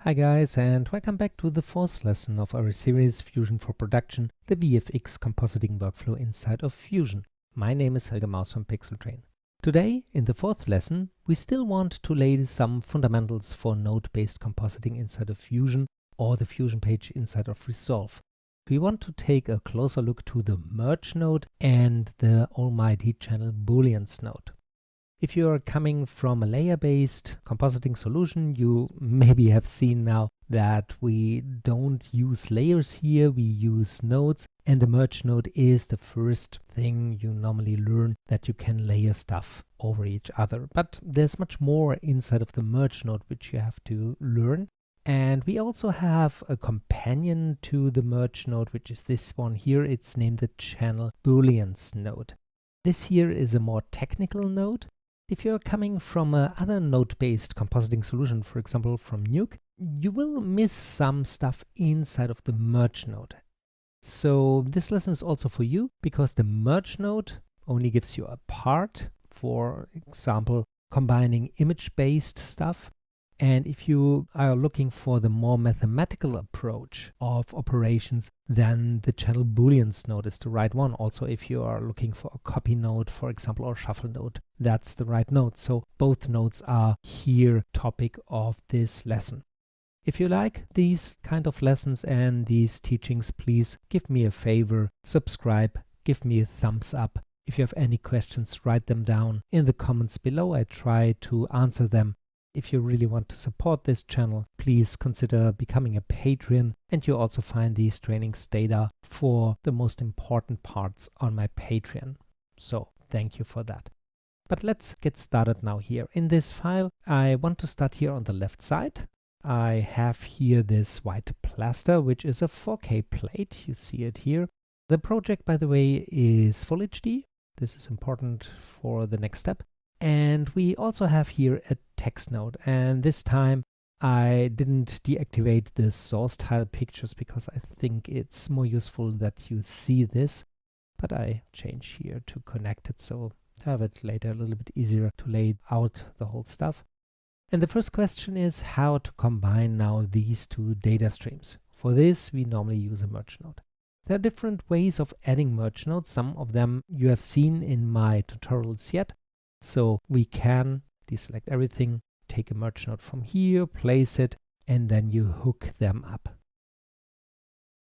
Hi guys, and welcome back to the fourth lesson of our series Fusion for Production, the VFX Compositing workflow inside of Fusion. My name is Helge Maus from pixeltrain. Today, in the fourth lesson, we still want to lay some fundamentals for node-based compositing inside of Fusion or the Fusion page inside of Resolve. We want to take a closer look to the Merge node and the almighty Channel Booleans node. If you are coming from a layer-based compositing solution, you maybe have seen now that we don't use layers here, we use nodes, and the merge node is the first thing you normally learn, that you can layer stuff over each other. But there's much more inside of the merge node which you have to learn. And we also have a companion to the merge node, which is this one here. It's named the Channel Booleans node. This here is a more technical node. If you're coming from another node-based compositing solution, for example from Nuke, you will miss some stuff inside of the merge node. So this lesson is also for you, because the merge node only gives you a part, for example, combining image-based stuff. And if you are looking for the more mathematical approach of operations, then the Channel Booleans node is the right one. Also, if you are looking for a copy node, for example, or shuffle node, that's the right node. So both nodes are here topic of this lesson. If you like these kind of lessons and these teachings, please give me a favor, subscribe, give me a thumbs up. If you have any questions, write them down in the comments below. I try to answer them. If you really want to support this channel, please consider becoming a Patreon, and you also find these trainings data for the most important parts on my Patreon. So thank you for that. But let's get started now here. In this file, I want to start here on the left side. I have here this white plaster, which is a 4K plate. You see it here. The project, by the way, is Full HD. This is important for the next step. And we also have here a text node, and this time I didn't deactivate the source tile pictures because I think it's more useful that you see this, but I change here to connect it so to have it later a little bit easier to lay out the whole stuff. And the first question is how to combine now these two data streams. For this we normally use a merge node. There are different ways of adding merge nodes. Some of them you have seen in my tutorials yet. So we can deselect everything, take a merge node from here, place it, and then you hook them up.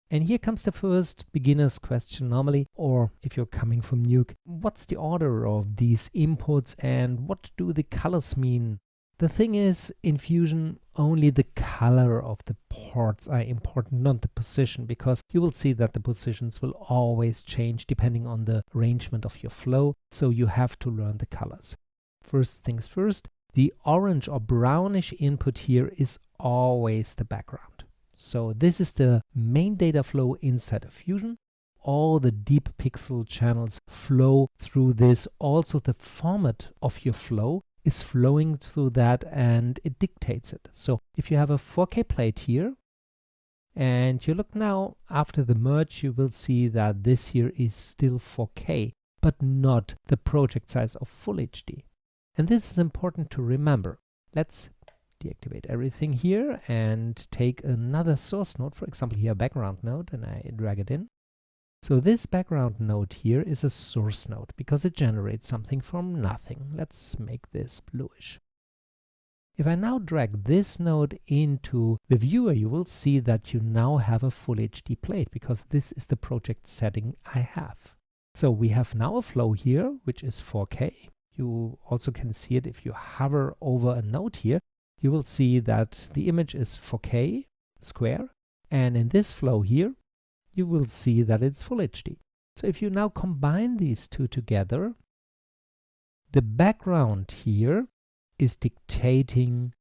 And here comes the first beginner's question normally, or if you're coming from Nuke, what's the order of these inputs and what do the colors mean? The thing is, in Fusion, only the color of the ports are important, not the position, because you will see that the positions will always change depending on the arrangement of your flow, so you have to learn the colors. First things first, the orange or brownish input here is always the background. So this is the main data flow inside of Fusion. All the deep pixel channels flow through this. Also the format of your flow is flowing through that, and it dictates it. So if you have a 4K plate here and you look now after the merge, you will see that this here is still 4K, but not the project size of Full HD. And this is important to remember. Let's deactivate everything here and take another source node, for example here a background node, and I drag it in. So this background node here is a source node because it generates something from nothing. Let's make this bluish. If I now drag this node into the viewer, you will see that you now have a Full HD plate because this is the project setting I have. So we have now a flow here, which is 4K. You also can see it if you hover over a node here. You will see that the image is 4K square, and in this flow here, you will see that it's Full HD. So if you now combine these two together, the background here is dictating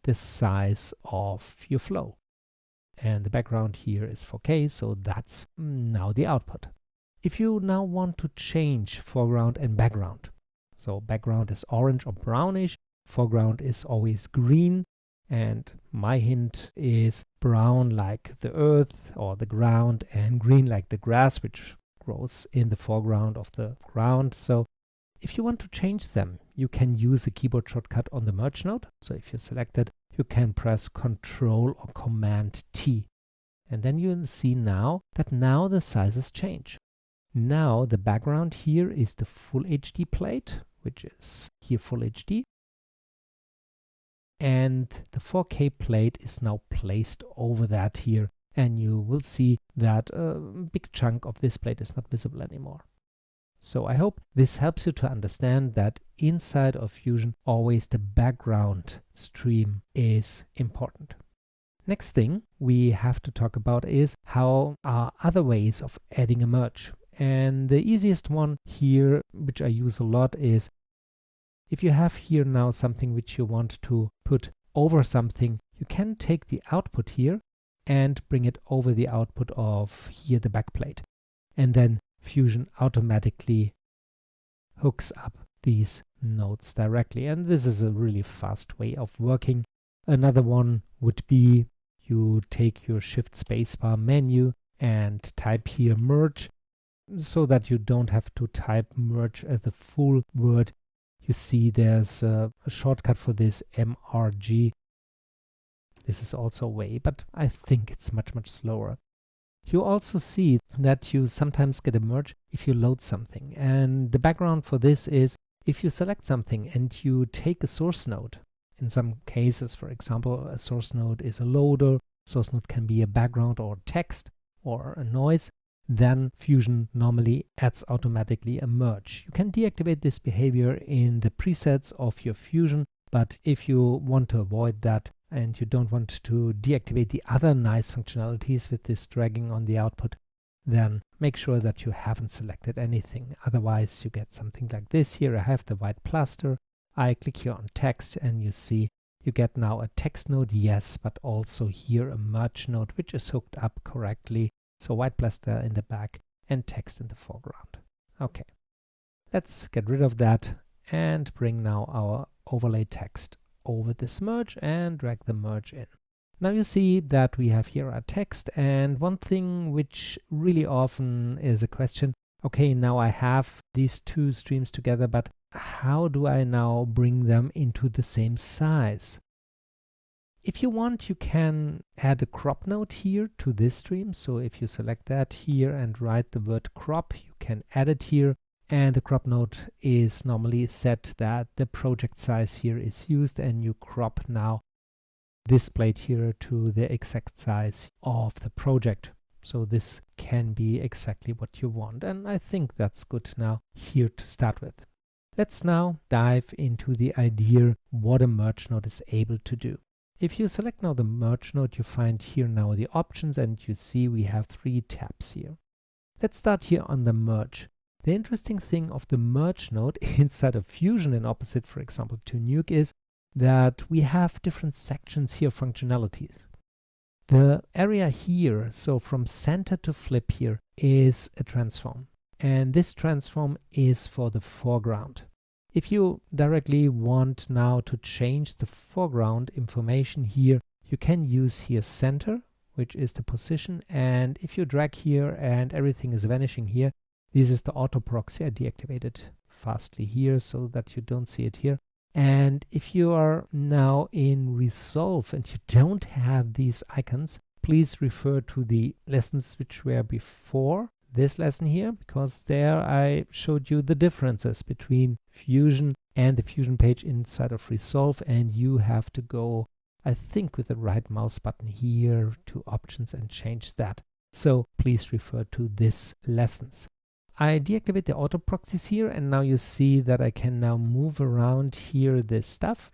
the size of your flow. And the background here is 4K, so that's now the output. If you now want to change foreground and background, so background is orange or brownish, foreground is always green, and my hint is brown like the earth or the ground and green like the grass, which grows in the foreground of the ground. So if you want to change them, you can use a keyboard shortcut on the merge node. So if you select it, you can press Ctrl or Command T. And then you'll see now that now the sizes change. Now the background here is the Full HD plate, which is here Full HD. And the 4K plate is now placed over that here. And you will see that a big chunk of this plate is not visible anymore. So I hope this helps you to understand that inside of Fusion, always the background stream is important. Next thing we have to talk about is how are other ways of adding a merge. And the easiest one here, which I use a lot, is if you have here now something which you want to put over something, you can take the output here and bring it over the output of here the backplate. And then Fusion automatically hooks up these nodes directly. And this is a really fast way of working. Another one would be you take your Shift spacebar menu and type here merge, so that you don't have to type merge as the full word. You see there's a shortcut for this, MRG. This is also a way, but I think it's much slower. You also see that you sometimes get a merge if you load something. And the background for this is if you select something and you take a source node. In some cases, for example, a source node is a loader. Source node can be a background or text or a noise. Then Fusion normally adds automatically a merge. You can deactivate this behavior in the presets of your Fusion, but if you want to avoid that and you don't want to deactivate the other nice functionalities with this dragging on the output, then make sure that you haven't selected anything. Otherwise you get something like this. Here I have the white plaster. I click here on text and you see you get now a text node, yes, but also here a merge node which is hooked up correctly. So white plaster in the back and text in the foreground. Okay, let's get rid of that and bring now our overlay text over this merge and drag the merge in. Now you see that we have here our text, and one thing which really often is a question, okay, now I have these two streams together, but how do I now bring them into the same size? If you want, you can add a crop node here to this stream. So if you select that here and write the word crop, you can add it here. And the crop node is normally set that the project size here is used, and you crop now this plate here to the exact size of the project. So this can be exactly what you want. And I think that's good now here to start with. Let's now dive into the idea what a merge node is able to do. If you select now the merge node, you find here now the options, and you see we have 3 tabs here. Let's start here on the merge. The interesting thing of the merge node inside of Fusion, and opposite, for example, to Nuke, is that we have different sections here, functionalities. The area here, so from center to flip here, is a transform. And this transform is for the foreground. If you directly want now to change the foreground information here, you can use here center, which is the position. And if you drag here and everything is vanishing here, this is the auto proxy. I deactivated fastly here so that you don't see it here. And if you are now in Resolve and you don't have these icons, please refer to the lessons which were before this lesson here, because there I showed you the differences between Fusion and the Fusion page inside of Resolve, and you have to go, I think, with the right mouse button here to options and change that. So please refer to these lessons. I deactivate the auto proxies here, and now you see that I can now move around here this stuff.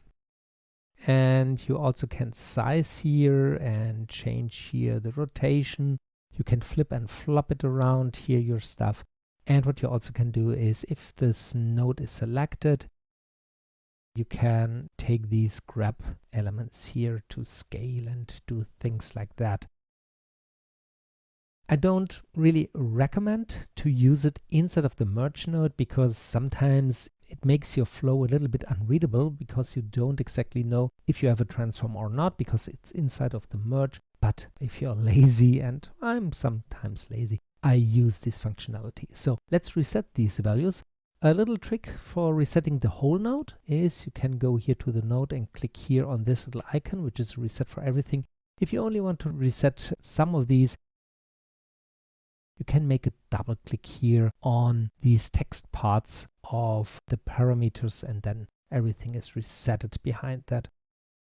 And you also can size here and change here the rotation. You can flip and flop it around here, your stuff. And what you also can do is, if this node is selected, you can take these grab elements here to scale and do things like that. I don't really recommend to use it inside of the merge node, because sometimes it makes your flow a little bit unreadable, because you don't exactly know if you have a transform or not, because it's inside of the merge. But if you're lazy, and I'm sometimes lazy, I use this functionality. So let's reset these values. A little trick for resetting the whole node is you can go here to the node and click here on this little icon, which is reset for everything. If you only want to reset some of these, you can make a double click here on these text parts of the parameters, and then everything is resetted behind that.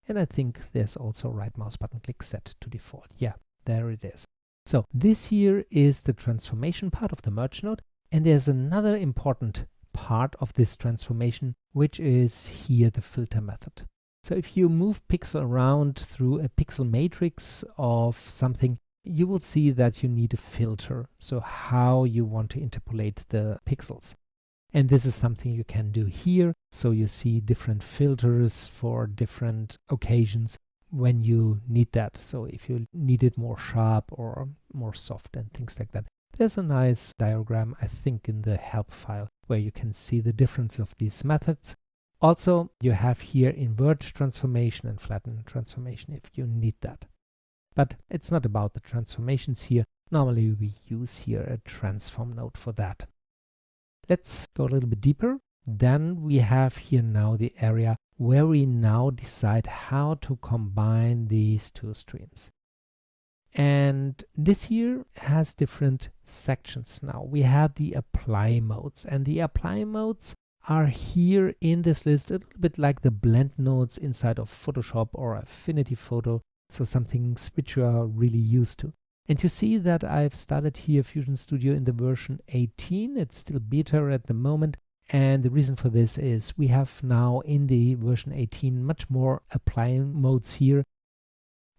And I think there's also right mouse button click set to default. Yeah, there it is. So this here is the transformation part of the merge node, and there's another important part of this transformation, which is here the filter method. So if you move pixel around through a pixel matrix of something, you will see that you need a filter, so how you want to interpolate the pixels. And this is something you can do here, so you see different filters for different occasions when you need that. So if you need it more sharp or more soft and things like that. There's a nice diagram, I think, in the help file where you can see the difference of these methods. Also, you have here invert transformation and flatten transformation if you need that. But it's not about the transformations here. Normally we use here a transform node for that. Let's go a little bit deeper. Then we have here now the area where we now decide how to combine these two streams. And this here has different sections now. We have the apply modes, and the apply modes are here in this list, a little bit like the blend nodes inside of Photoshop or Affinity Photo, so some things which you are really used to. And you see that I've started here Fusion Studio in the version 18. It's still beta at the moment, and the reason for this is we have now in the version 18 much more apply modes here.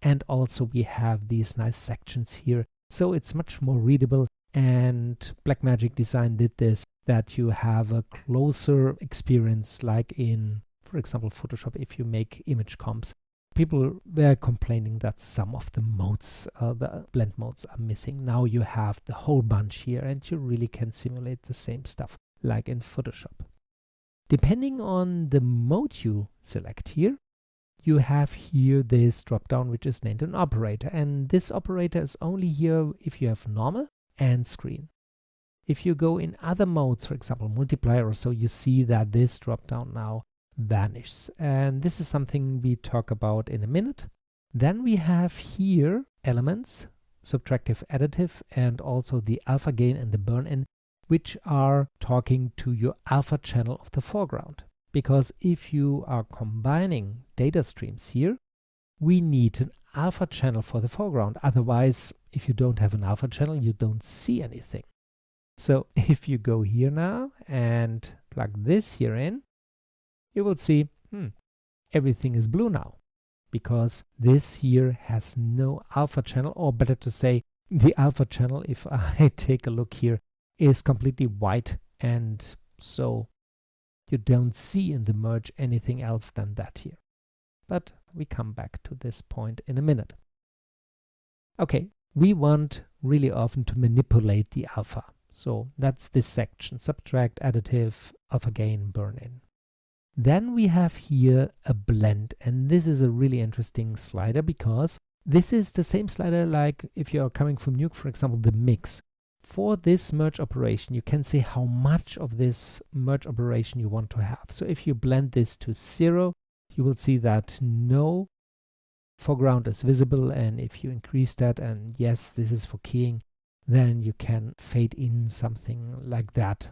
And also we have these nice sections here, so it's much more readable. And Blackmagic Design did this, that you have a closer experience, like in, for example, Photoshop. If you make image comps, people were complaining that some of the modes, the blend modes, are missing. Now you have the whole bunch here, and you really can simulate the same stuff like in Photoshop. Depending on the mode you select here, you have here this drop down which is named an operator, and this operator is only here if you have normal and screen. If you go in other modes, for example multiplier or so, you see that this drop down now vanishes, and this is something we talk about in a minute. Then we have here elements, subtractive, additive, and also the alpha gain and the burn in, which are talking to your alpha channel of the foreground. Because if you are combining data streams here, we need an alpha channel for the foreground. Otherwise, if you don't have an alpha channel, you don't see anything. So if you go here now and plug this here in, you will see everything is blue now, because this here has no alpha channel, or better to say, the alpha channel, if I take a look here, is completely white, and so you don't see in the merge anything else than that here. But we come back to this point in a minute. Okay, we want really often to manipulate the alpha. So that's this section, subtract, additive, alpha gain, burn in. Then we have here a blend, and this is a really interesting slider, because this is the same slider like if you are coming from Nuke, for example, the mix. For this merge operation, you can say how much of this merge operation you want to have. So if you blend this to 0, you will see that no foreground is visible, and if you increase that, and yes, this is for keying, then you can fade in something like that.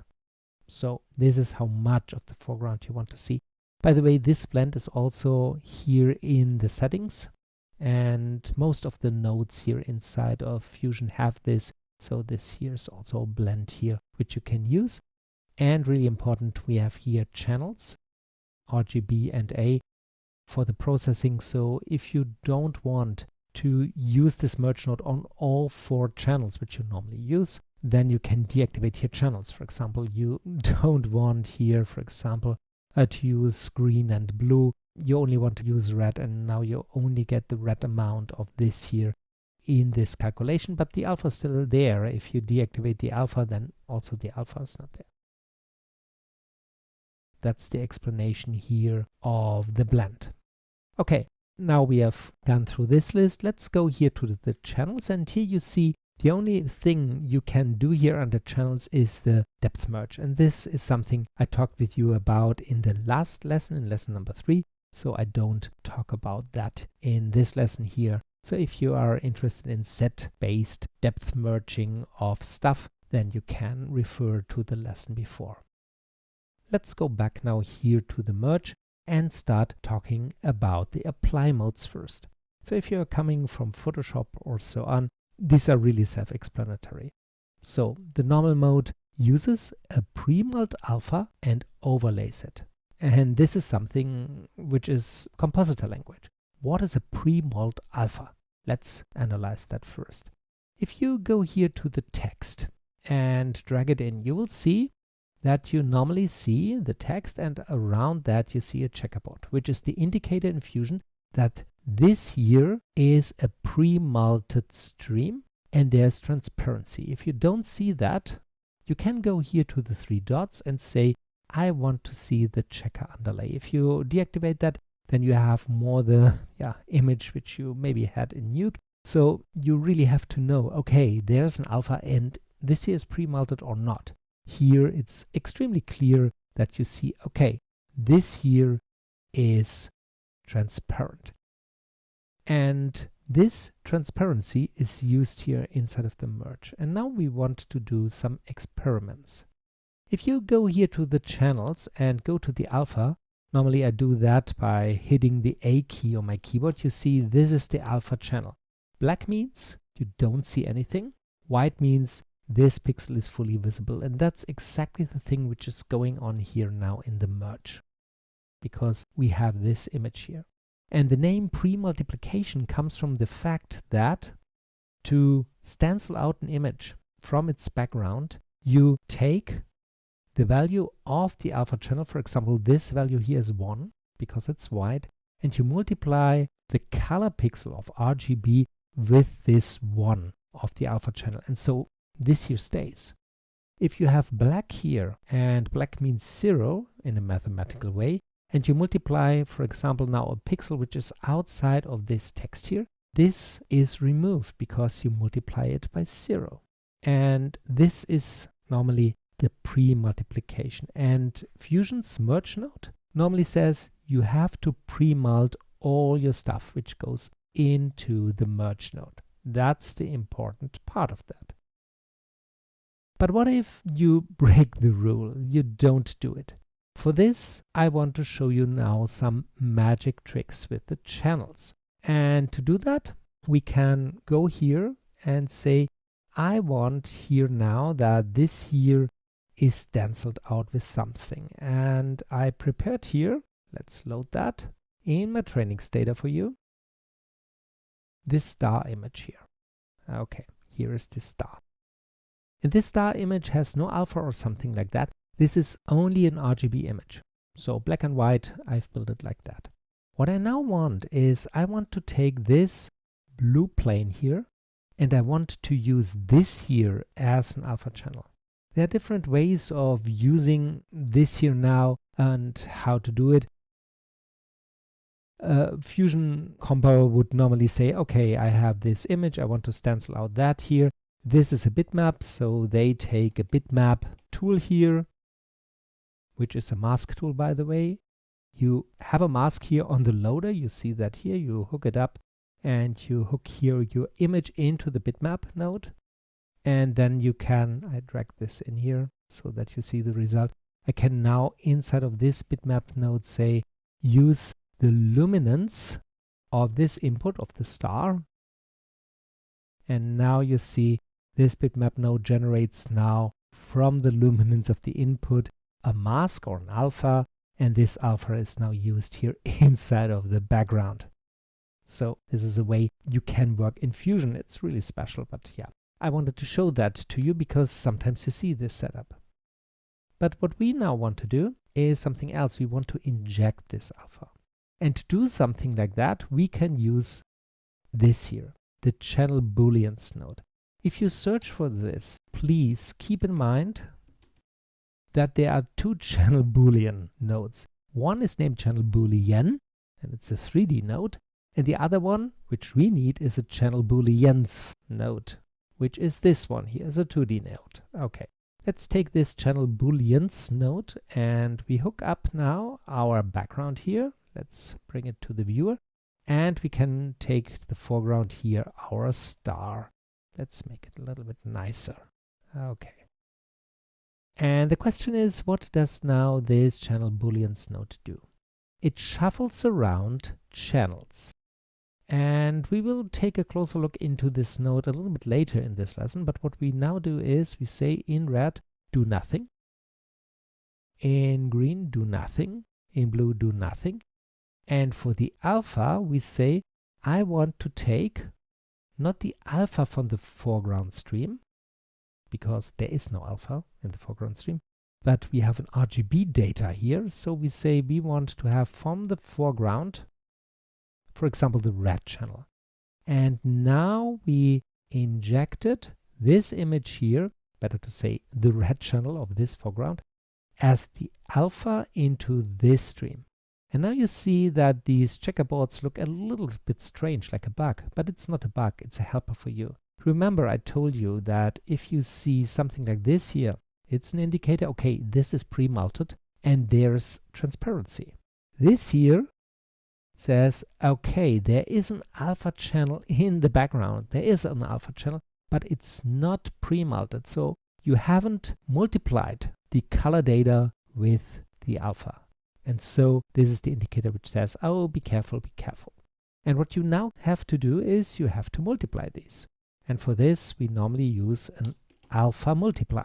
So this is how much of the foreground you want to see. By the way, this blend is also here in the settings, and most of the nodes here inside of Fusion have this. So this here is also a blend here, which you can use. And really important, we have here channels, RGB and A, for the processing. So if you don't want to use this merge node on all 4 channels, which you normally use, then you can deactivate here channels. For example, you don't want here, for example, to use green and blue. You only want to use red, and now you only get the red amount of this here in this calculation, but the alpha is still there. If you deactivate the alpha, then also the alpha is not there. That's the explanation here of the blend. Okay, now we have gone through this list. Let's go here to the channels, and here you see The only thing you can do here under channels is the depth merge, and this is something I talked with you about in the last lesson, in lesson number 3, so I don't talk about that in this lesson here. So if you are interested in set-based depth merging of stuff, then you can refer to the lesson before. Let's go back now here to the merge and start talking about the apply modes first. So if you're coming from Photoshop or so on, these are really self-explanatory. So the normal mode uses a Premult alpha and overlays it. And this is something which is compositor language. What is a Premult alpha? Let's analyze that first. If you go here to the text and drag it in, you will see that you normally see the text, and around that you see a checkerboard, which is the indicator in Fusion that this here is a pre-multed stream and there's transparency. If you don't see that, you can go here to the 3 dots and say, I want to see the checker underlay. If you deactivate that, then you have more the image which you maybe had in Nuke. So you really have to know, okay, there's an alpha and this here is pre-multed or not. Here it's extremely clear that you see, okay, this here is transparent. And this transparency is used here inside of the merge. And now we want to do some experiments. If you go here to the channels and go to the alpha, normally I do that by hitting the A key on my keyboard. You see this is the alpha channel. Black means you don't see anything. White means this pixel is fully visible. And that's exactly the thing which is going on here now in the merge, because we have this image here. And the name Premultiplication comes from the fact that to stencil out an image from its background, you take the value of the alpha channel, for example, this value here is 1 because it's white, and you multiply the color pixel of RGB with this 1 of the alpha channel. And so this here stays. If you have black here, and black means 0 in a mathematical way, and you multiply, for example, now a pixel which is outside of this text here, this is removed because you multiply it by 0. And this is normally the pre-multiplication. And Fusion's merge node normally says you have to pre-mult all your stuff which goes into the merge node. That's the important part of that. But what if you break the rule? You don't do it. For this, I want to show you now some magic tricks with the channels. And to do that, we can go here and say, I want here now that this here is stenciled out with something. And I prepared here, let's load that in my trainings data for you, this star image here. Okay, here is the star. And this star image has no alpha or something like that. This is only an RGB image. So black and white, I've built it like that. What I now want is I want to take this blue plane here and I want to use this here as an alpha channel. There are different ways of using this here now and how to do it. Fusion Compo would normally say, okay, I have this image, I want to stencil out that here. This is a bitmap, so they take a bitmap tool here, which is a mask tool, by the way. You have a mask here on the loader, you see that here, you hook it up and you hook here your image into the bitmap node. And then you can, I drag this in here so that you see the result. I can now, inside of this bitmap node, say, use the luminance of this input of the star. And now you see this bitmap node generates now from the luminance of the input a mask or an alpha, and this alpha is now used here inside of the background. So this is a way you can work in Fusion. It's really special, but yeah, I wanted to show that to you because sometimes you see this setup. But what we now want to do is something else. We want to inject this alpha. And to do something like that, we can use this here, the Channel Booleans node. If you search for this, please keep in mind that there are 2 Channel Boolean nodes. One is named Channel Boolean, and it's a 3D node. And the other one, which we need, is a Channel Booleans node. which is this one here, is a 2D node. Okay, let's take this channel Booleans node and we hook up now our background here. Let's bring it to the viewer and we can take the foreground here, our star. Let's make it a little bit nicer. Okay. And the question is, what does now this channel Booleans node do? It shuffles around channels. And we will take a closer look into this node a little bit later in this lesson. But what we now do is we say in red, do nothing. In green, do nothing. In blue, do nothing. And for the alpha, we say, I want to take not the alpha from the foreground stream, because there is no alpha in the foreground stream, but we have an RGB data here. So we say we want to have from the foreground, for example, the red channel. And now we injected this image here, better to say the red channel of this foreground, as the alpha into this stream. And now you see that these checkerboards look a little bit strange, like a bug, but it's not a bug, it's a helper for you. Remember, I told you that if you see something like this here, it's an indicator, okay, this is pre-multed and there's transparency. This here says, okay, there is an alpha channel in the background. There is an alpha channel, but it's not pre-multed. So you haven't multiplied the color data with the alpha. And so this is the indicator which says, oh, be careful, be careful. And what you now have to do is you have to multiply these. And for this, we normally use an alpha multiply.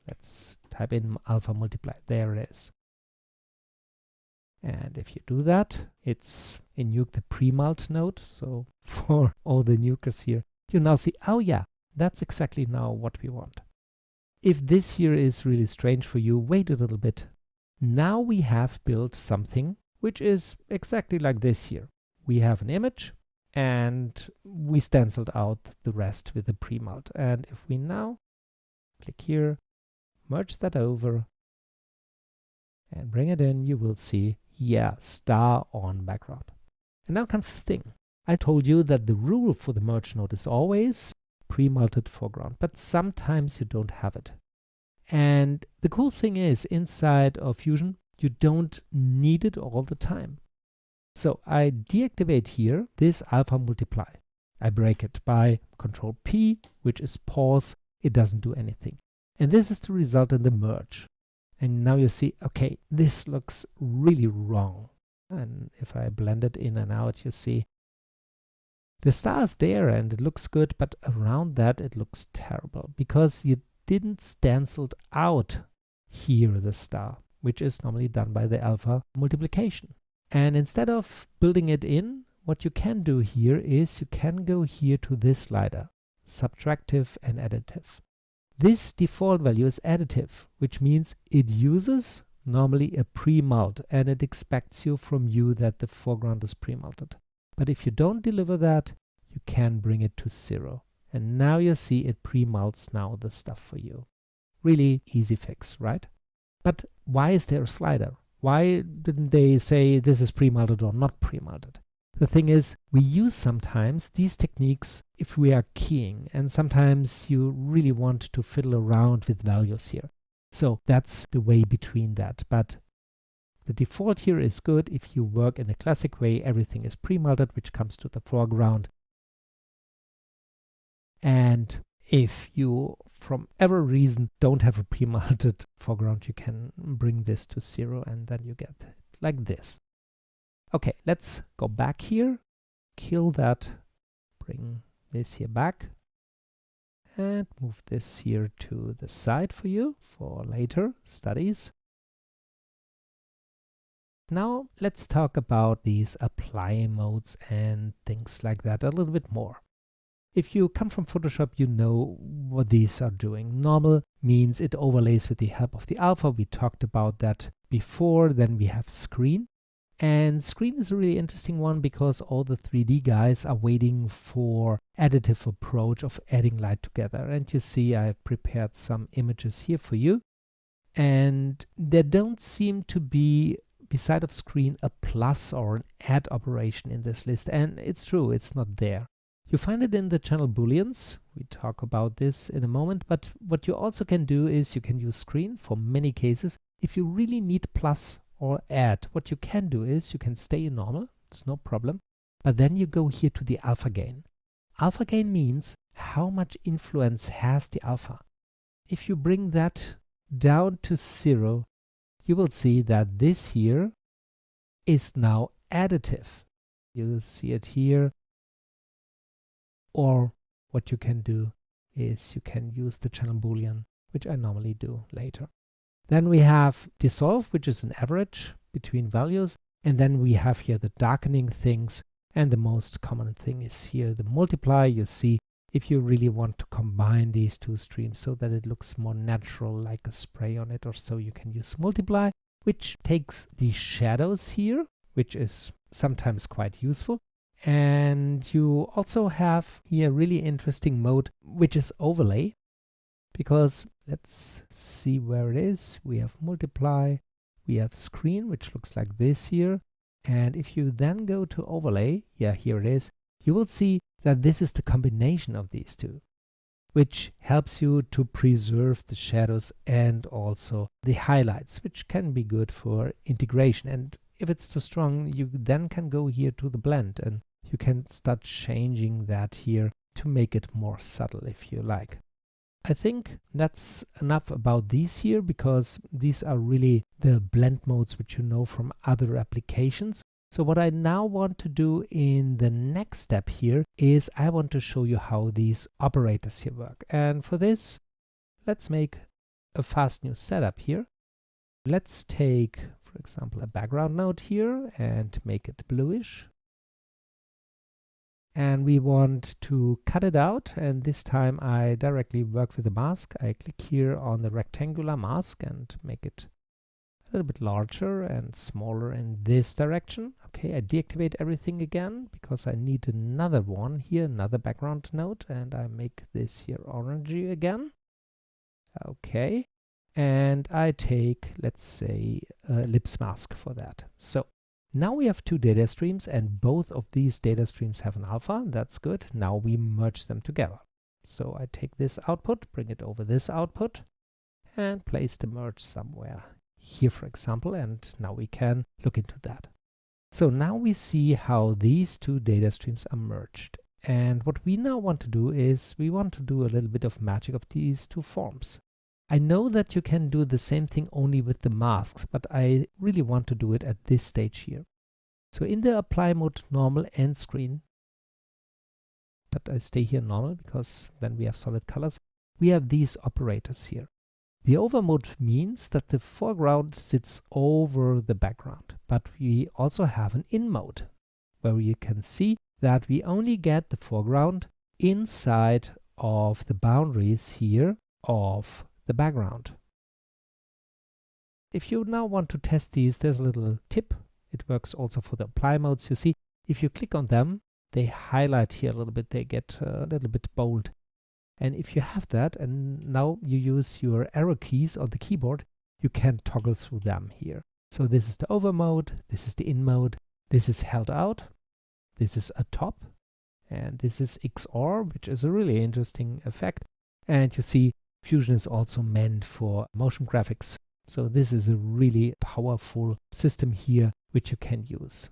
Let's type in alpha multiply. There it is. And if you do that, it's in Nuke the Pre-Mult node. So for all the nukers here, you now see, oh yeah, that's exactly now what we want. If this here is really strange for you, wait a little bit. Now we have built something which is exactly like this here. We have an image and we stenciled out the rest with the Pre-Mult. And if we now click here, merge that over and bring it in, you will see, yeah, star on background. And now comes the thing. I told you that the rule for the merge node is always pre-multed foreground, but sometimes you don't have it. And the cool thing is, inside of Fusion, you don't need it all the time. So I deactivate here this alpha multiply. I break it by Control P, which is pause. It doesn't do anything. And this is the result in the merge. And now you see, okay, this looks really wrong. And if I blend it in and out, you see the star is there and it looks good, but around that it looks terrible because you didn't stenciled out here the star, which is normally done by the alpha multiplication. And instead of building it in, what you can do here is you can go here to this slider, Subtractive and Additive. This default value is additive, which means it uses normally a pre-mult and it expects from you that the foreground is pre-multed. But if you don't deliver that, you can bring it to 0. And now you see it pre-mults now the stuff for you. Really easy fix, right? But why is there a slider? Why didn't they say this is pre-multed or not pre-multed? The thing is, we use sometimes these techniques if we are keying, and sometimes you really want to fiddle around with values here. So that's the way between that. But the default here is good. If you work in the classic way, everything is pre-multed, which comes to the foreground. And if you, from every reason, don't have a pre-multed foreground, you can bring this to 0 and then you get it like this. Okay, let's go back here, kill that, bring this here back, and move this here to the side for you for later studies. Now let's talk about these apply modes and things like that a little bit more. If you come from Photoshop, you know what these are doing. Normal means it overlays with the help of the alpha. We talked about that before. Then we have screen. And screen is a really interesting one because all the 3D guys are waiting for additive approach of adding light together. And you see I've prepared some images here for you. And there don't seem to be, beside of screen, a plus or an add operation in this list. And it's true, it's not there. You find it in the channel Booleans. We talk about this in a moment, but what you also can do is you can use screen for many cases. If you really need plus or add, what you can do is you can stay in normal, it's no problem, but then you go here to the alpha gain. Alpha gain means how much influence has the alpha. If you bring that down to 0, you will see that this here is now additive. You'll see it here. Or what you can do is you can use the channel Boolean, which I normally do later. Then we have dissolve, which is an average between values. And then we have here the darkening things. And the most common thing is here the multiply. You see, if you really want to combine these two streams so that it looks more natural, like a spray on it or so, you can use multiply, which takes the shadows here, which is sometimes quite useful. And you also have here a really interesting mode, which is overlay, because let's see where it is. We have multiply, we have screen, which looks like this here. And if you then go to overlay, yeah, here it is, you will see that this is the combination of these two, which helps you to preserve the shadows and also the highlights, which can be good for integration. And if it's too strong, you then can go here to the blend and you can start changing that here to make it more subtle if you like. I think that's enough about these here, because these are really the blend modes which you know from other applications. So what I now want to do in the next step here is I want to show you how these operators here work. And for this, let's make a fast new setup here. Let's take, for example, a background node here and make it bluish. And we want to cut it out, and this time I directly work with the mask. I click here on the rectangular mask and make it a little bit larger and smaller in this direction. Okay, I deactivate everything again because I need another one here, another background node, and I make this here orangey again. Okay, and I take, let's say, a ellipse mask for that. So now we have two data streams, and both of these data streams have an alpha. That's good. Now we merge them together. So I take this output, bring it over this output, and place the merge somewhere here, for example, and now we can look into that. So now we see how these two data streams are merged. And what we now want to do is we want to do a little bit of magic of these two forms. I know that you can do the same thing only with the masks, but I really want to do it at this stage here. So in the apply mode, normal and screen, but I stay here normal because then we have solid colors, we have these operators here. The over mode means that the foreground sits over the background, but we also have an in mode where you can see that we only get the foreground inside of the boundaries here of the background. If you now want to test these, there's a little tip. It works also for the apply modes. You see, if you click on them, they highlight here a little bit, they get a little bit bold. And if you have that, and now you use your arrow keys on the keyboard, you can toggle through them here. So this is the over mode, this is the in mode, this is held out, this is a top, and this is XOR, which is a really interesting effect. And you see, Fusion is also meant for motion graphics. So this is a really powerful system here, which you can use.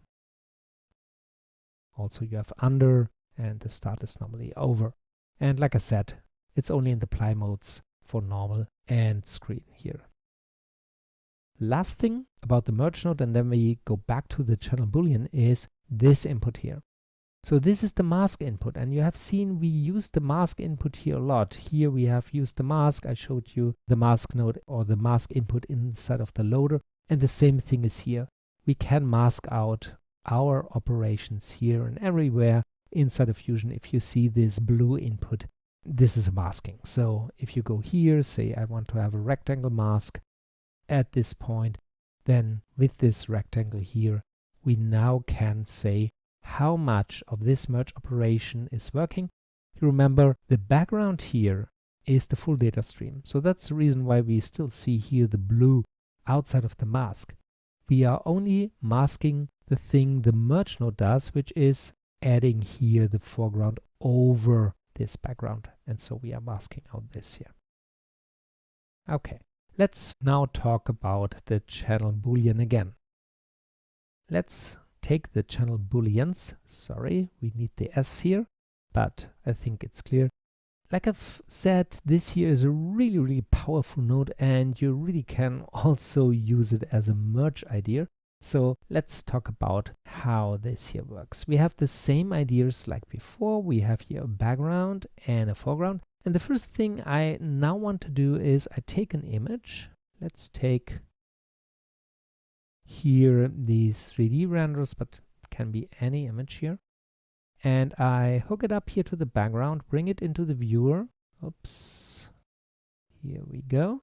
Also, you have under, and the start is normally over. And like I said, it's only in the apply modes for normal and screen here. Last thing about the merge node, and then we go back to the channel Boolean, is this input here. So this is the mask input, and you have seen we use the mask input here a lot. Here we have used the mask. I showed you the mask node or the mask input inside of the loader, and the same thing is here. We can mask out our operations here and everywhere inside of Fusion. If you see this blue input, this is a masking. So if you go here, say I want to have a rectangle mask at this point, then with this rectangle here, we now can say how much of this merge operation is working. You remember the background here is the full data stream. So that's the reason why we still see here the blue outside of the mask. We are only masking the thing the merge node does, which is adding here the foreground over this background. And so we are masking out this here. Okay, let's now talk about the channel Boolean again. Let's take the channel Booleans. Sorry, we need the S here, but I think it's clear. Like I've said, this here is a really powerful node, and you really can also use it as a merge idea. So let's talk about how this here works. We have the same ideas like before. We have here a background and a foreground. And the first thing I now want to do is I take an image. Let's take here these 3D renders, but can be any image here. And I hook it up here to the background, bring it into the viewer. Oops, here we go.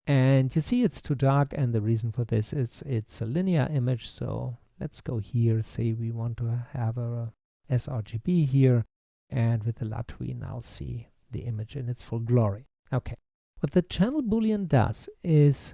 And you see it's too dark, and the reason for this is it's a linear image. So let's go here, say we want to have a sRGB here, and with the LUT we now see the image in its full glory. Okay, what the channel Boolean does is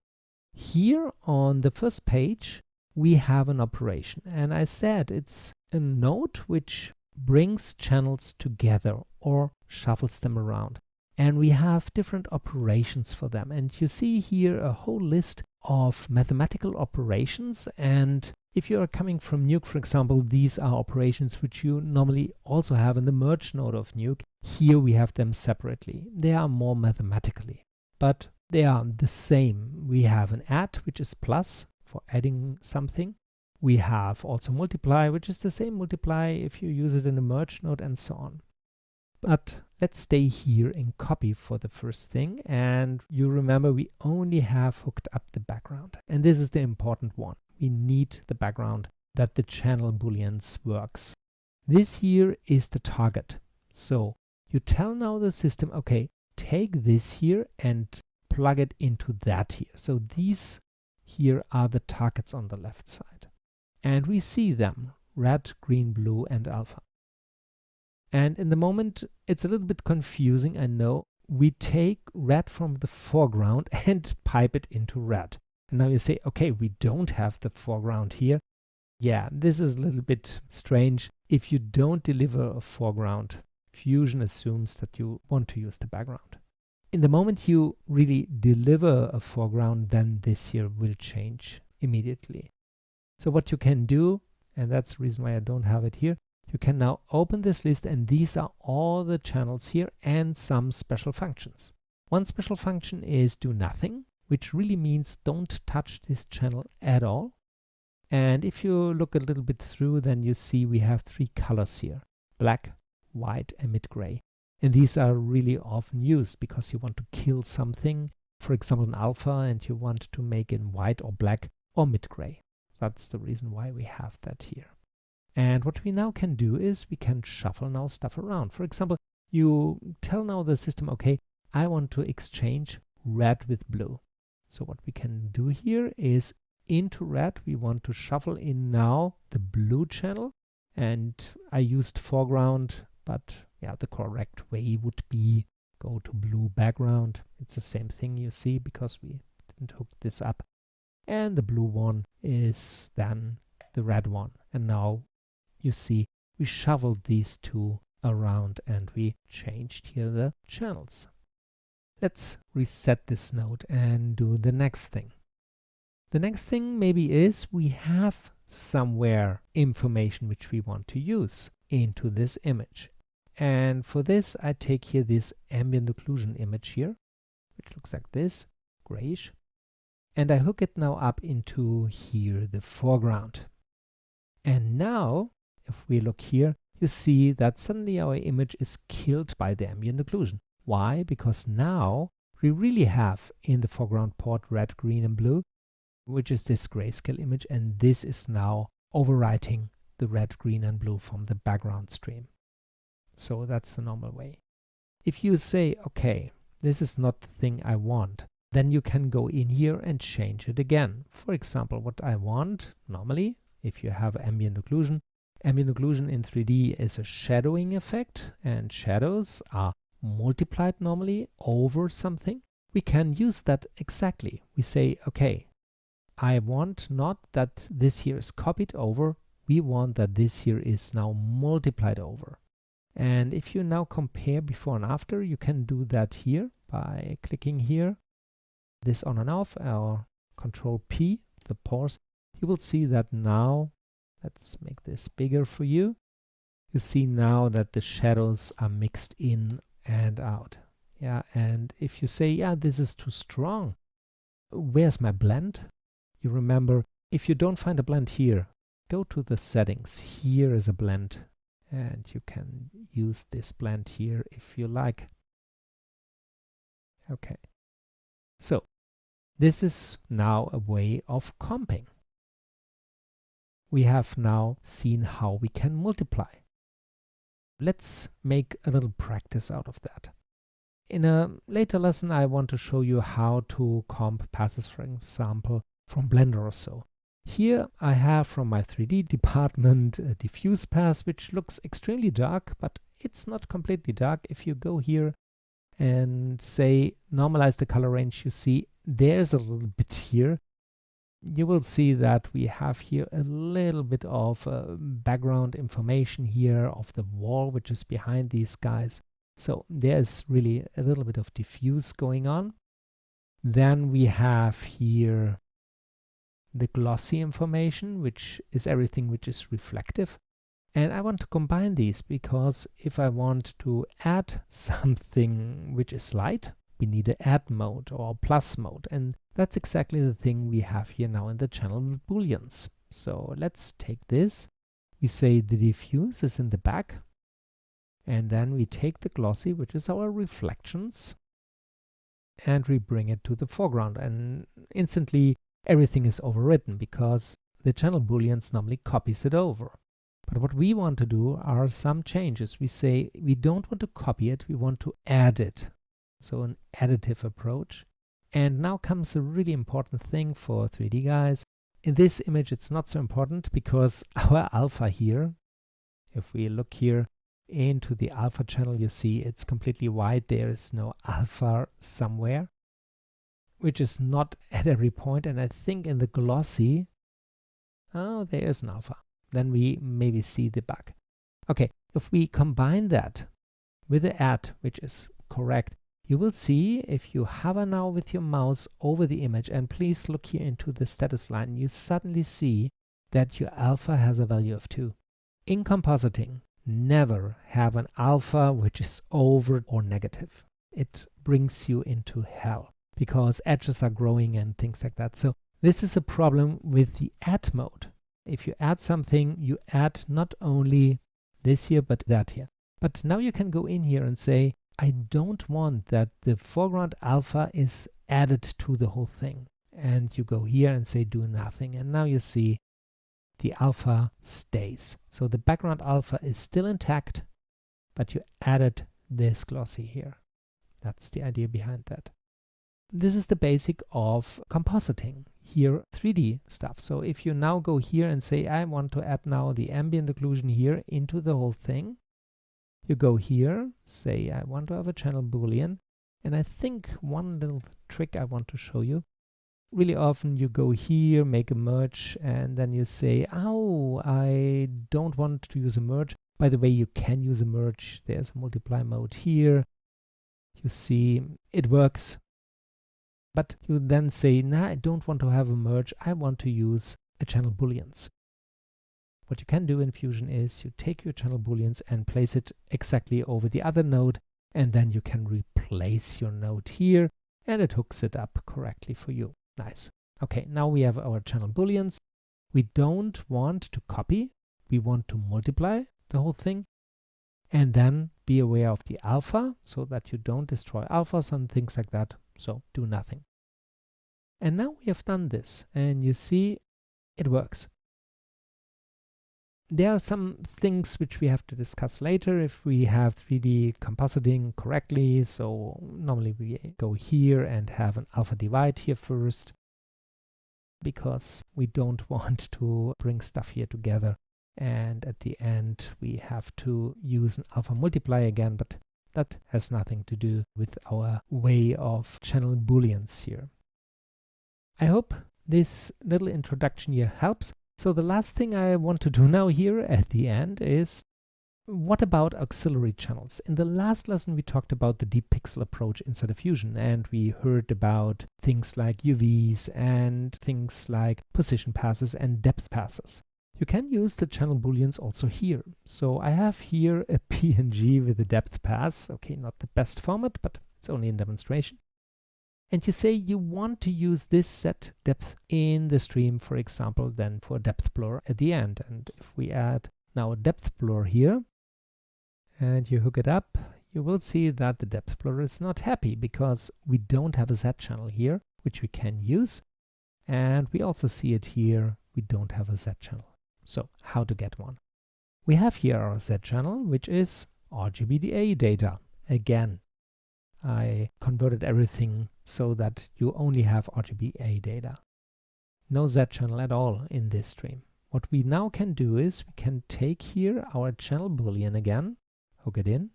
here on the first page we have an operation, and I said it's a node which brings channels together or shuffles them around, and we have different operations for them. And you see here a whole list of mathematical operations, and if you are coming from Nuke, for example, these are operations which you normally also have in the merge node of Nuke. Here we have them separately. They are more mathematically, but they are the same. We have an add, which is plus for adding something. We have also multiply, which is the same multiply if you use it in a merge node, and so on. But let's stay here in copy for the first thing. And you remember we only have hooked up the background. And this is the important one. We need the background that the channel Booleans works. This here is the target. So you tell now the system, okay, take this here and plug it into that here. So these here are the targets on the left side. And we see them, red, green, blue, and alpha. And in the moment, it's a little bit confusing, I know. We take red from the foreground and pipe it into red. And now you say, okay, we don't have the foreground here. Yeah, this is a little bit strange. If you don't deliver a foreground, Fusion assumes that you want to use the background. In the moment you really deliver a foreground, then this here will change immediately. So what you can do, and that's the reason why I don't have it here, you can now open this list, and these are all the channels here and some special functions. One special function is do nothing, which really means don't touch this channel at all. And if you look a little bit through, then you see we have three colors here: black, white, and mid-gray. And these are really often used because you want to kill something, for example, an alpha, and you want to make it white or black or mid-gray. That's the reason why we have that here. And what we now can do is we can shuffle now stuff around. For example, you tell now the system, okay, I want to exchange red with blue. So what we can do here is into red, we want to shuffle in now the blue channel. And I used foreground, but yeah, the correct way would be go to blue background. It's the same thing you see because we didn't hook this up. And the blue one is then the red one. And now you see we shuffled these two around and we changed here the channels. Let's reset this node and do the next thing. The next thing maybe is we have somewhere information which we want to use into this image. And for this, I take here this ambient occlusion image here, which looks like this, grayish. And I hook it now up into here, the foreground. And now, if we look here, you see that suddenly our image is killed by the ambient occlusion. Why? Because now we really have in the foreground port red, green, and blue, which is this grayscale image, and this is now overwriting the red, green, and blue from the background stream. So that's the normal way. If you say, okay, this is not the thing I want, then you can go in here and change it again. For example, what I want normally, if you have ambient occlusion in 3D is a shadowing effect, and shadows are multiplied normally over something. We can use that exactly. We say, okay, I want not that this here is copied over we want that this here is now multiplied over. And if you now compare before and after, you can do that here by clicking here, this on and off, or Control P, the pause. You will see that now, let's make this bigger for you. You see now that the shadows are mixed in and out. Yeah, and if you say, yeah, this is too strong, where's my blend? You remember, if you don't find a blend here, go to the settings. Here is a blend, and you can use this blend here if you like. Okay, so this is now a way of comping. We have now seen how we can multiply. Let's make a little practice out of that. In a later lesson, I want to show you how to comp passes, for example, from Blender or so. Here I have from my 3D department a diffuse pass, which looks extremely dark, but it's not completely dark. If you go here and say normalize the color range, you see there's a little bit here. You will see that we have here a little bit of background information here of the wall, which is behind these guys. So there's really a little bit of diffuse going on. Then we have here the glossy information, which is everything which is reflective. And I want to combine these because if I want to add something which is light, we need an add mode or plus mode. And that's exactly the thing we have here now in the channel Booleans. So let's take this. We say the diffuse is in the back. And then we take the glossy, which is our reflections, and we bring it to the foreground. And instantly everything is overwritten because the channel Booleans normally copies it over. But what we want to do are some changes. We say we don't want to copy it, we want to add it. So an additive approach. And now comes a really important thing for 3D guys. In this image it's not so important because our alpha here, if we look here into the alpha channel, you see it's completely white. There is no alpha somewhere, which is not at every point. And I think in the glossy, oh, there is an alpha. Then we maybe see the bug. Okay, if we combine that with the add, which is correct, you will see if you hover now with your mouse over the image, and please look here into the status line, you suddenly see that your alpha has a value of 2. In compositing, never have an alpha which is over or negative. It brings you into hell because edges are growing and things like that. So this is a problem with the add mode. If you add something, you add not only this here, but that here. But now you can go in here and say, I don't want that the foreground alpha is added to the whole thing. And you go here and say do nothing. And now you see the alpha stays. So the background alpha is still intact, but you added this glossy here. That's the idea behind that. This is the basic of compositing. Here 3D stuff. So if you now go here and say I want to add now the ambient occlusion here into the whole thing, you go here, say I want to have a channel Boolean, and I think one little trick I want to show you. Really often you go here, make a merge, and then you say, oh, I don't want to use a merge. By the way, you can use a merge. There's a multiply mode here. You see it works. But you then say, nah, I don't want to have a merge. I want to use a channel Booleans. What you can do in Fusion is you take your channel Booleans and place it exactly over the other node, and then you can replace your node here, and it hooks it up correctly for you. Nice. Okay, now we have our channel Booleans. We don't want to copy. We want to multiply the whole thing. And then be aware of the alpha so that you don't destroy alphas and things like that. So do nothing. And now we have done this, and you see it works. There are some things which we have to discuss later if we have 3D compositing correctly. So normally we go here and have an alpha divide here first, because we don't want to bring stuff here together. And at the end we have to use an alpha multiply again, but that has nothing to do with our way of channel Booleans here. I hope this little introduction here helps. So the last thing I want to do now here at the end is, what about auxiliary channels? In the last lesson we talked about the deep pixel approach inside of Fusion, and we heard about things like UVs and things like position passes and depth passes. You can use the channel booleans also here. So I have here a PNG with a depth pass. Okay, not the best format, but it's only a demonstration. And you say you want to use this set depth in the stream, for example, then for depth blur at the end. And if we add now a depth blur here, and you hook it up, you will see that the depth blur is not happy because we don't have a Z channel here, which we can use. And we also see it here, we don't have a Z channel. So how to get one? We have here our Z channel, which is RGBDA data. Again, I converted everything so that you only have RGBA data. No Z channel at all in this stream. What we now can do is we can take here our channel boolean again, hook it in,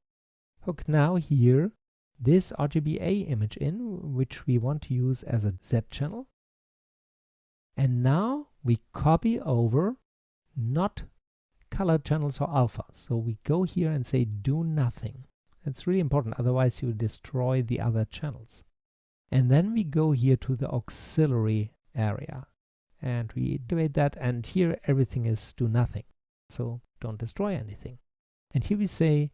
hook now here this RGBA image in, which we want to use as a Z channel. And now we copy over not colored channels or alpha. So we go here and say do nothing. It's really important, otherwise you destroy the other channels. And then we go here to the auxiliary area and we activate that, and here everything is do nothing. So don't destroy anything. And here we say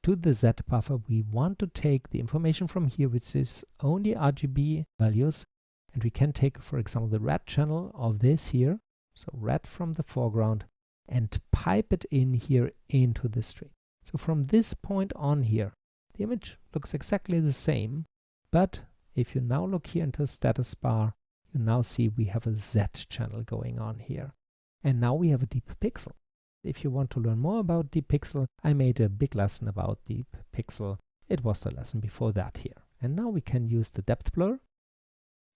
to the Z buffer we want to take the information from here, which is only RGB values, and we can take, for example, the red channel of this here, so red from the foreground, and pipe it in here into the stream. So from this point on here, the image looks exactly the same, but if you now look here into status bar, you now see we have a Z channel going on here. And now we have a deep pixel. If you want to learn more about deep pixel, I made a big lesson about deep pixel. It was the lesson before that here. And now we can use the depth blur.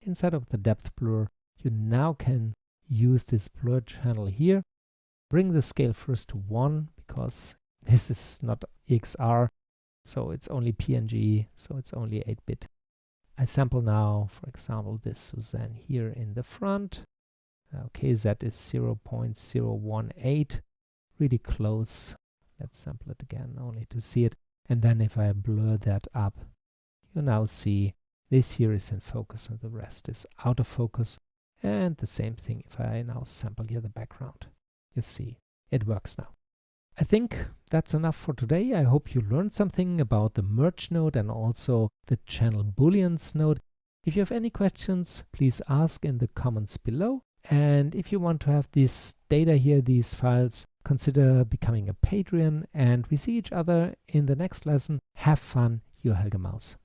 Inside of the depth blur, you now can use this blur channel here. Bring the scale first to 1, because this is not XR, so it's only PNG, so it's only 8-bit. I sample now, for example, this Suzanne here in the front. Okay, Z is 0.018, really close. Let's sample it again, only to see it. And then if I blur that up, you now see this here is in focus and the rest is out of focus. And the same thing if I now sample here the background. You see, it works now. I think that's enough for today. I hope you learned something about the merge node and also the channel booleans node. If you have any questions, please ask in the comments below. And if you want to have this data here, these files, consider becoming a Patreon. And we see each other in the next lesson. Have fun, your Helge Maus.